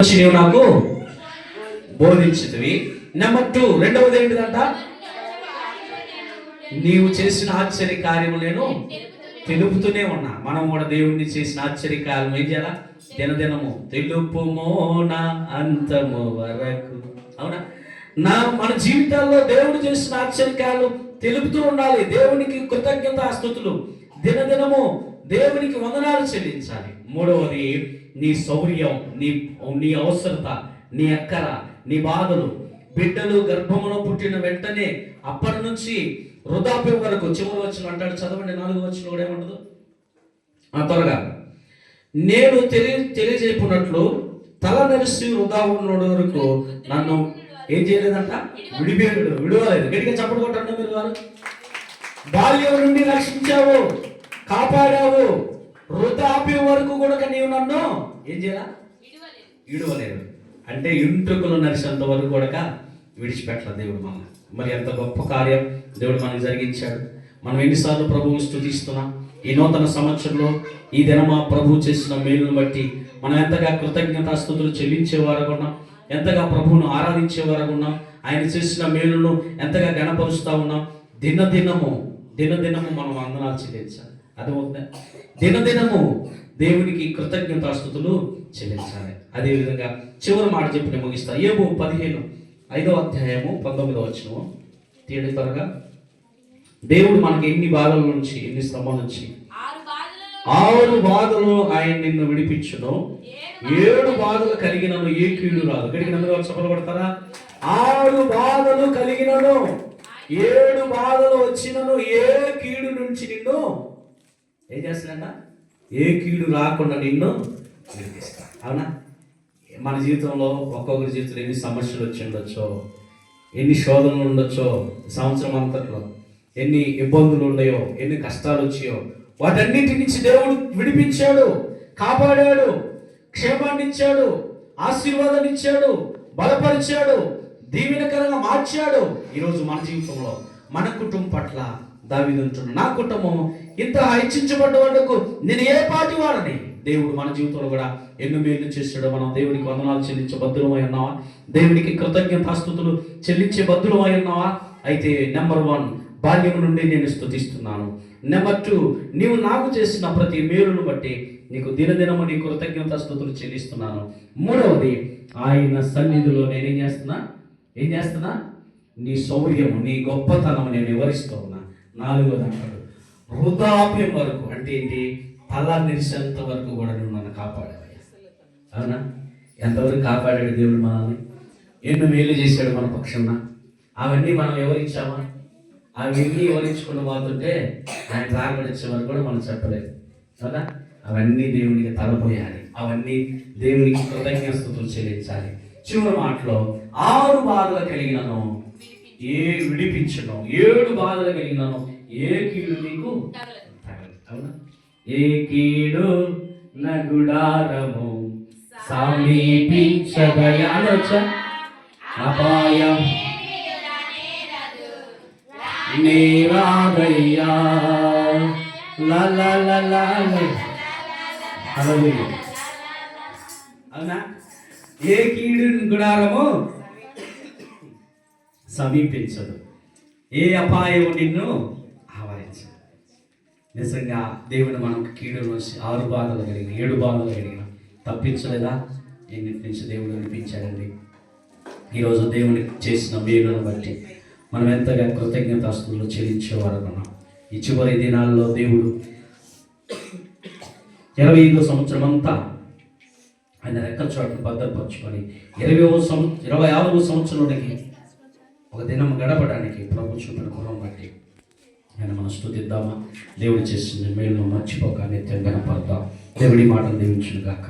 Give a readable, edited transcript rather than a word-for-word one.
నీవు నాకు బోధించితివి. నెంబర్ 2, రెండవది ఏంటిదంట? నీవు చేసిన ఆశ్చర్య కార్యము నేను తెలుపుతూనే ఉన్నా. మనం కూడా దేవుణ్ణి చేసిన ఆశ్చర్య కార్యం ఏం చేయాలా? దినదినము తెలుపుమో నా అంతము వరకు. అవునా? మన జీవితాల్లో దేవుడు చేసిన ఆశ్చర్యకాలు తెలుపుతూ ఉండాలి. దేవునికి కృతజ్ఞతాస్తుతులు దినదినము దేవునికి వందనాలు చెల్లించాలి. మూడవది నీ శౌర్యం, నీ అవసరత, నీ అక్కర, నీ బాధలు. బిడ్డలు గర్భములో పుట్టిన వెంటనే అప్పటి నుంచి వృద్ధాప్యం వరకు చివరి వచ్చిన అంటాడు. చదవండి 4వ వచనం కూడా ఏమంటదు? త్వరగా. నేను తెలియజేపునట్లు తల నెరిసి వృద్ధాప్యం వరకు నన్ను ఏం చేయలేదంట? విడవలేదు. గట్టిగా చప్పుడు కొట్టండి మీరు. వారు బాల్యం నుండి రక్షించావు, కాపాడావు, వృద్ధాప్యం వరకు కూడా నీవు నన్ను ఏం చేయాల? విడవలేదు. అంటే ఇంట్రుకలు నరిసేంత వరకు కూడా విడిచిపెట్టలేదు దేవుడు మన. మరి ఎంత గొప్ప కార్యం దేవుడు మనకు జరిగించాడు. మనం ఎన్నిసార్లు ప్రభువుని స్తుతిస్తున్నాం. ఈ నూతన సంవత్సరంలో ఈ దినమా ప్రభువు చేసిన మేలును బట్టి మనం ఎంతగా కృతజ్ఞతాస్తుతులు చెల్లించేవారు ఉన్నాం, ఎంతగా ప్రభువును ఆరాధించేవారు ఉన్నాం, ఆయన చేసిన మేలును ఎంతగా గణపరుస్తూ ఉన్నాం. దినదినము మనం వందనాలు చెల్లించాలి. అర్థమవుతుందా? దినదినము దేవునికి కృతజ్ఞతాస్తుతులు చెల్లించాలి. అదేవిధంగా చివరి మాట చెప్పి నేను ముగిస్తా. యోబు 15వ అధ్యాయము 19వ వచనం తీయడం త్వరగా. దేవుడు మనకి ఎన్ని బాధల నుంచి, ఎన్ని శ్రమల నుంచి, 6 బాధలు ఆయన నిన్ను విడిపించును, 7 బాధలు కలిగినను ఏ కీడు రాదు. గడికి నమ్మకం చెప్పబడతారా? 6 బాధలు కలిగినను, 7 బాధలు వచ్చినను ఏ కీడు నుంచి నిన్ను ఏం చేస్తాడంట? ఏ కీడు రాకుండా నిన్ను విడిపిస్తా. అవునా? మన జీవితంలో ఒక్కొక్కరి జీవితంలో ఎన్ని సమస్యలు వచ్చి ఉండొచ్చో, ఎన్ని శోధనలు ఉండొచ్చో, సంవత్సరం అంతట్లో ఎన్ని ఇబ్బందులు ఉన్నాయో, ఎన్ని కష్టాలు వచ్చాయో, వాటన్నిటి నుంచి దేవుడు విడిపించాడు, కాపాడాడు, క్షేమాన్ని ఇచ్చాడు, ఆశీర్వాదాన్ని ఇచ్చాడు, బలపరిచాడు, దీవెనకరంగా మార్చాడు. ఈరోజు మన జీవితంలో మన కుటుంబం పట్ల దావీదు అంటున్నాడు, నా కుటుంబం ఇంత హెచ్చించబడ్డ వాళ్లకు నేను ఏ పాటి వాడని. దేవుడు మన జీవితంలో కూడా ఎన్నో మేలు చేశాడు. మనం దేవునికి వందనాలు చెల్లించే బద్దులమై ఉన్నావా? దేవునికి కృతజ్ఞతాస్తుతులు చెల్లించే బద్దులమై ఉన్నావా? అయితే నెంబర్ 1, బాల్యం నుండి నేను స్తుతిస్తున్నాను. నెంబర్ 2, నీవు నాకు చేసిన ప్రతి మేలును బట్టి నీకు దినదినము నీ కృతజ్ఞతాస్తుతులు చెల్లిస్తున్నాను. మూడవది, ఆయన సన్నిధిలో నేనేం చేస్తున్నా? నీ శౌర్యము, నీ గొప్పతనము నేను వివరిస్తూ ఉన్నా. 4వది అంటాడు, వృద్ధాప్యం వరకు. అంటే ఏంటి? తల నిరిసేంత వరకు కూడా నువ్వు నన్ను కాపాడావు. అవునా? ఎంతవరకు కాపాడాడు దేవుడు మనల్ని? ఎన్నో మేలు చేశాడు మన పక్షంగా. అవన్నీ మనం వివరించామా? అవన్నీ వివరించుకున్న పోతుంటే ఆయన రాకడిచ్చే వరకు కూడా మనం చెప్పలేదు కదా. అవన్నీ దేవునికి తలపోయాలి, అవన్నీ దేవునికి కృతజ్ఞతాస్తుతులు చెల్లించాలి. చివరి మాటలో 6 బాధలు కలిగినను ఏ విడిపించను, 7 బాధలు కలిగినను ఏ కీడు నీకు తగలదు. అవునా? ఏ కీడు నా గుడారము సమీపించదయనొచ్చ, అపాయం నీరాదయ్యా. అవునా? ఏ కీడు గుడారము సమీపించదు, ఏ అపాయము నిన్ను ఆవరించదు. నిజంగా దేవుడు మనకు కీడు నుంచి 6 బాధలు కలిగిన, 7 బాధలు కలిగిన తప్పించలేదా? ఎన్నిటి నుంచి దేవుడు వినిపించాడండి. ఈరోజు దేవునికి చేసిన మేలును బట్టి మనం ఎంతగా కృతజ్ఞతాస్తుతులు చెల్లించేవారు ఉన్నాం. ఈ చివరి దినాల్లో దేవుడు 25వ సంవత్సరం అంతా ఆయన రెక్కల చోట్ను భద్రపరచుకొని 26వ సంవత్సరంలోనికి ఒక దినం గడపడానికి ప్రభు చూపిన కృపను బట్టి ఆయన మనం స్తుతిద్దామా? దేవుడు చేసిన మేలును మర్చిపోక నిత్యం గణపడతాం. దేవుడి మాటలు దీవించును గాక.